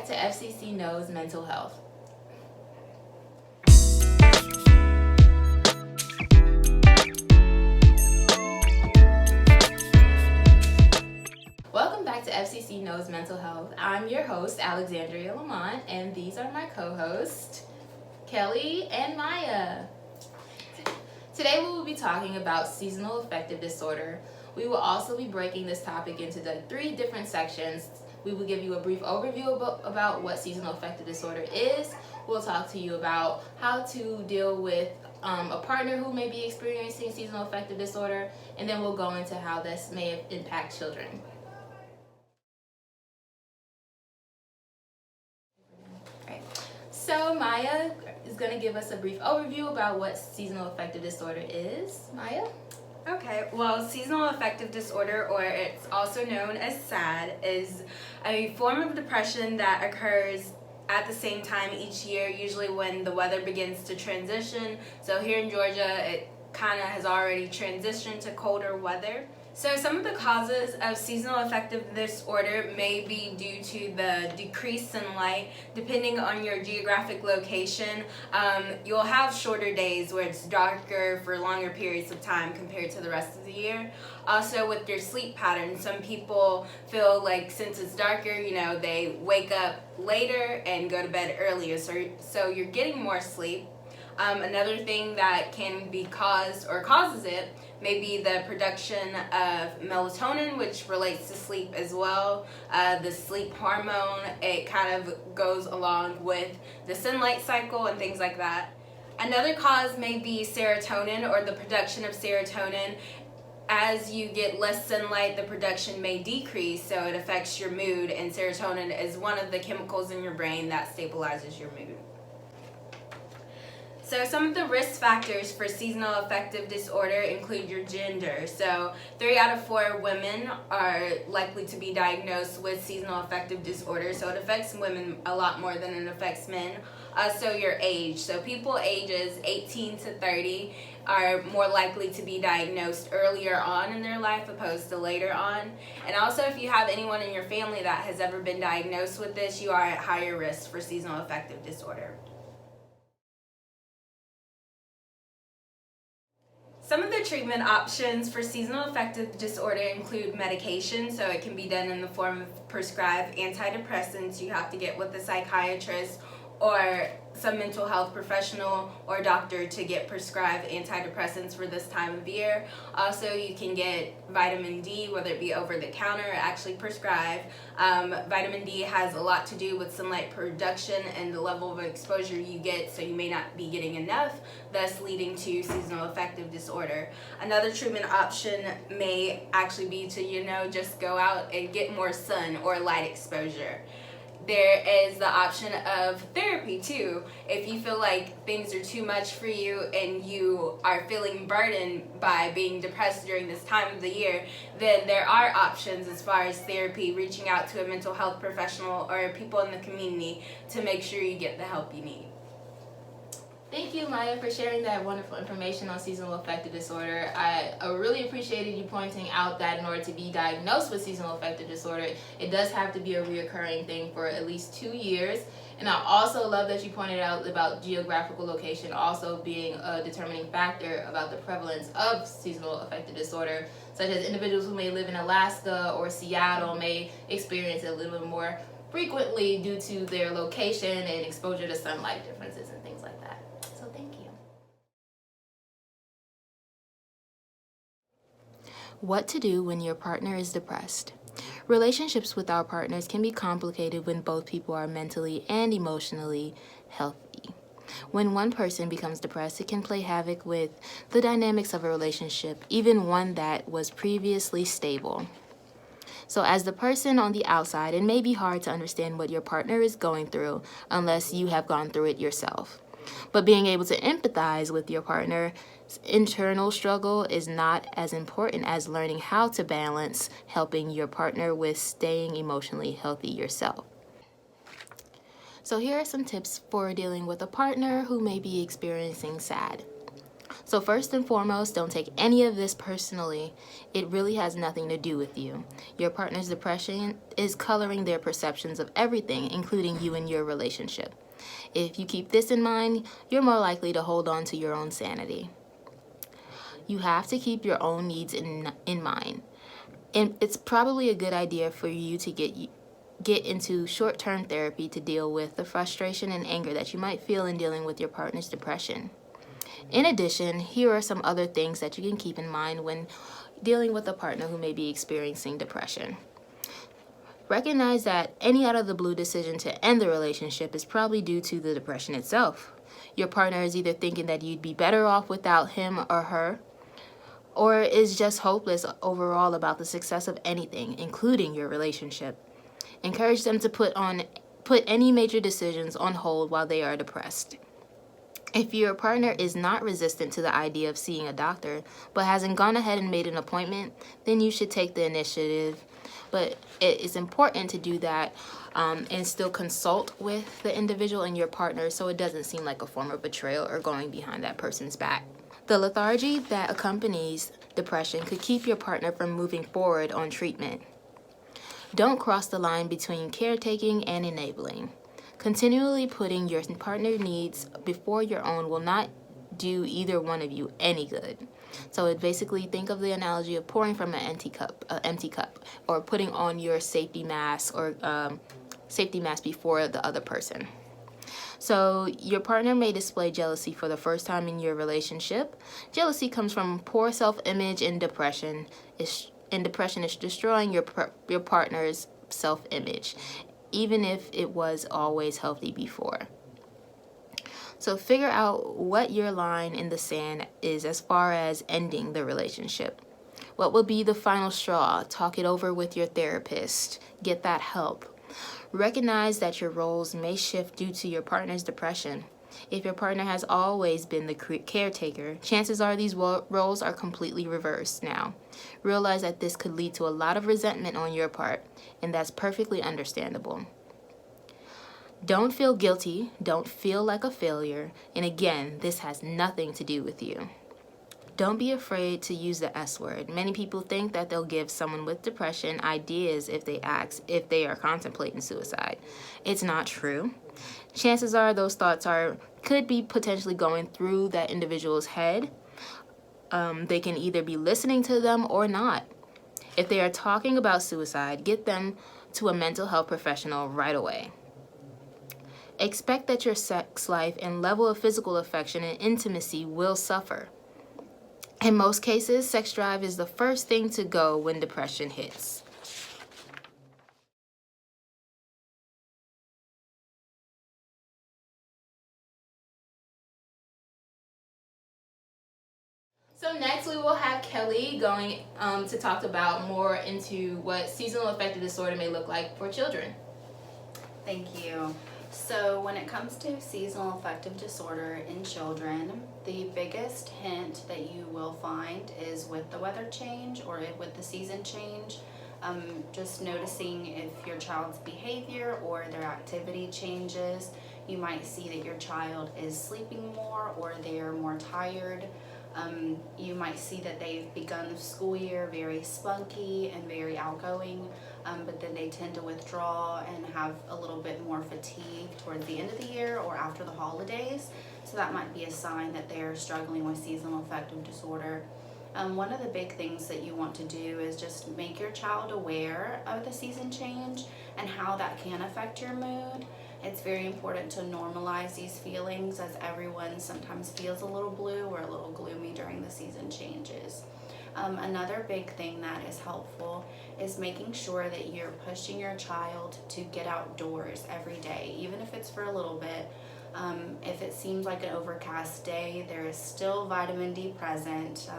to FCC Knows Mental Health. Welcome back to FCC Knows Mental Health. I'm your host, Alexandria Lamont, and these are my co-hosts, Kelly and Maya. Today we will be talking about seasonal affective disorder. We will also be breaking this topic into the 3 different sections. We will give you a brief overview about what seasonal affective disorder is. We'll talk to you about how to deal with a partner who may be experiencing seasonal affective disorder, and then we'll go into how this may impact children. So Maya is going to give us a brief overview about what seasonal affective disorder is. Maya? Okay, well, seasonal affective disorder, or it's also known as SAD, is a form of depression that occurs at the same time each year, usually when the weather begins to transition. So here in Georgia, it kind of has already transitioned to colder weather. So some of the causes of seasonal affective disorder may be due to the decreased sunlight. Depending on your geographic location, you'll have shorter days where it's darker for longer periods of time compared to the rest of the year. Also with your sleep pattern, some people feel like since it's darker, they wake up later and go to bed earlier, so you're getting more sleep. Another thing that can be caused or causes it may be the production of melatonin, which relates to sleep as well. The sleep hormone, it kind of goes along with the sunlight cycle and things like that. Another cause may be serotonin, or the production of serotonin. As you get less sunlight, the production may decrease, so it affects your mood, and serotonin is one of the chemicals in your brain that stabilizes your mood. So some of the risk factors for seasonal affective disorder include your gender. So 3 out of 4 women are likely to be diagnosed with seasonal affective disorder. So it affects women a lot more than it affects men. So your age. So people ages 18 to 30 are more likely to be diagnosed earlier on in their life opposed to later on. And also if you have anyone in your family that has ever been diagnosed with this, you are at higher risk for seasonal affective disorder. Some of the treatment options for seasonal affective disorder include medication, so it can be done in the form of prescribed antidepressants. You have to get with a psychiatrist or some mental health professional or doctor to get prescribed antidepressants for this time of year. Also, you can get vitamin D, whether it be over the counter or actually prescribed. Vitamin D has a lot to do with sunlight production and the level of exposure you get, so you may not be getting enough, thus leading to seasonal affective disorder. Another treatment option may actually be to, just go out and get more sun or light exposure. There is the option of therapy too. If you feel like things are too much for you and you are feeling burdened by being depressed during this time of the year, then there are options as far as therapy, reaching out to a mental health professional or people in the community to make sure you get the help you need. Thank you, Maya, for sharing that wonderful information on seasonal affective disorder. I really appreciated you pointing out that in order to be diagnosed with seasonal affective disorder, it does have to be a reoccurring thing for at least 2 years. And I also love that you pointed out about geographical location also being a determining factor about the prevalence of seasonal affective disorder, such as individuals who may live in Alaska or Seattle may experience it a little bit more frequently due to their location and exposure to sunlight differences and things like that. So thank you. What to do when your partner is depressed. Relationships with our partners can be complicated when both people are mentally and emotionally healthy. When one person becomes depressed, it can play havoc with the dynamics of a relationship, even one that was previously stable. So as the person on the outside, it may be hard to understand what your partner is going through unless you have gone through it yourself. But being able to empathize with your partner's internal struggle is not as important as learning how to balance helping your partner with staying emotionally healthy yourself. So here are some tips for dealing with a partner who may be experiencing SAD. So first and foremost, don't take any of this personally. It really has nothing to do with you. Your partner's depression is coloring their perceptions of everything, including you and your relationship. If you keep this in mind, you're more likely to hold on to your own sanity. You have to keep your own needs in mind. And it's probably a good idea for you to get into short-term therapy to deal with the frustration and anger that you might feel in dealing with your partner's depression. In addition, here are some other things that you can keep in mind when dealing with a partner who may be experiencing depression. Recognize that any out of the blue decision to end the relationship is probably due to the depression itself. Your partner is either thinking that you'd be better off without him or her, or is just hopeless overall about the success of anything, including your relationship. Encourage them to put any major decisions on hold while they are depressed. If your partner is not resistant to the idea of seeing a doctor, but hasn't gone ahead and made an appointment, then you should take the initiative. But it is important to do that and still consult with the individual and your partner so it doesn't seem like a form of betrayal or going behind that person's back. The lethargy that accompanies depression could keep your partner from moving forward on treatment. Don't cross the line between caretaking and enabling. Continually putting your partner's needs before your own will not do either one of you any good. So it basically, think of the analogy of pouring from an empty cup, or putting on your safety mask before the other person. So your partner may display jealousy for the first time in your relationship. Jealousy comes from poor self-image and depression. Depression is destroying your partner's self-image, even if it was always healthy before. So figure out what your line in the sand is as far as ending the relationship. What will be the final straw? Talk it over with your therapist. Get that help. Recognize that your roles may shift due to your partner's depression. If your partner has always been the caretaker, chances are these roles are completely reversed now. Realize that this could lead to a lot of resentment on your part, and that's perfectly understandable. Don't feel guilty, don't feel like a failure, and again, this has nothing to do with you. Don't be afraid to use the S word. Many people think that they'll give someone with depression ideas if they are contemplating suicide. It's not true. Chances are those thoughts could be potentially going through that individual's head. They can either be listening to them or not. If they are talking about suicide, get them to a mental health professional right away. Expect that your sex life and level of physical affection and intimacy will suffer. In most cases, sex drive is the first thing to go when depression hits. So next we will have Kelly going to talk about more into what seasonal affective disorder may look like for children. Thank you. So when it comes to seasonal affective disorder in children, the biggest hint that you will find is with the weather change or with the season change. Just noticing if your child's behavior or their activity changes. You might see that your child is sleeping more or they're more tired. You might see that they've begun the school year very spunky and very outgoing, but then they tend to withdraw and have a little bit more fatigue towards the end of the year or after the holidays. So that might be a sign that they're struggling with seasonal affective disorder. One of the big things that you want to do is just make your child aware of the season change and how that can affect your mood. It's very important to normalize these feelings, as everyone sometimes feels a little blue or a little gloomy during the season changes. Another big thing that is helpful is making sure that you're pushing your child to get outdoors every day, even if it's for a little bit. If it seems like an overcast day, there is still vitamin D present.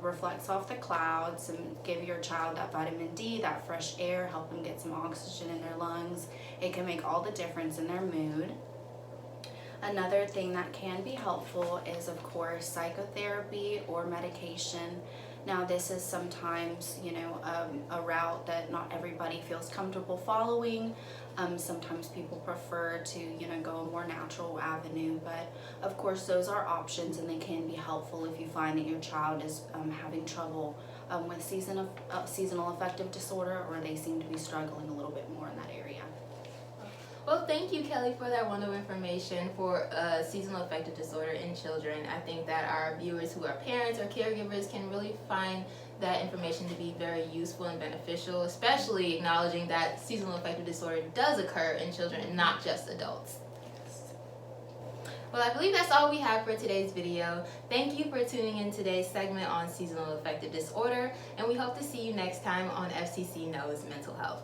Reflects off the clouds and give your child that vitamin D, that fresh air, help them get some oxygen in their lungs. It can make all the difference in their mood. Another thing that can be helpful is, of course, psychotherapy or medication. Now, this is sometimes, a route that not everybody feels comfortable following. Sometimes people prefer to, go a more natural avenue, but of course those are options and they can be helpful if you find that your child is having trouble with seasonal affective disorder, or they seem to be struggling a little bit more in that area. Well, thank you, Kelly, for that wonderful information for seasonal affective disorder in children. I think that our viewers who are parents or caregivers can really find that information to be very useful and beneficial, especially acknowledging that seasonal affective disorder does occur in children and not just adults. Well, I believe that's all we have for today's video. Thank you for tuning in today's segment on seasonal affective disorder, and we hope to see you next time on FCC Knows Mental Health.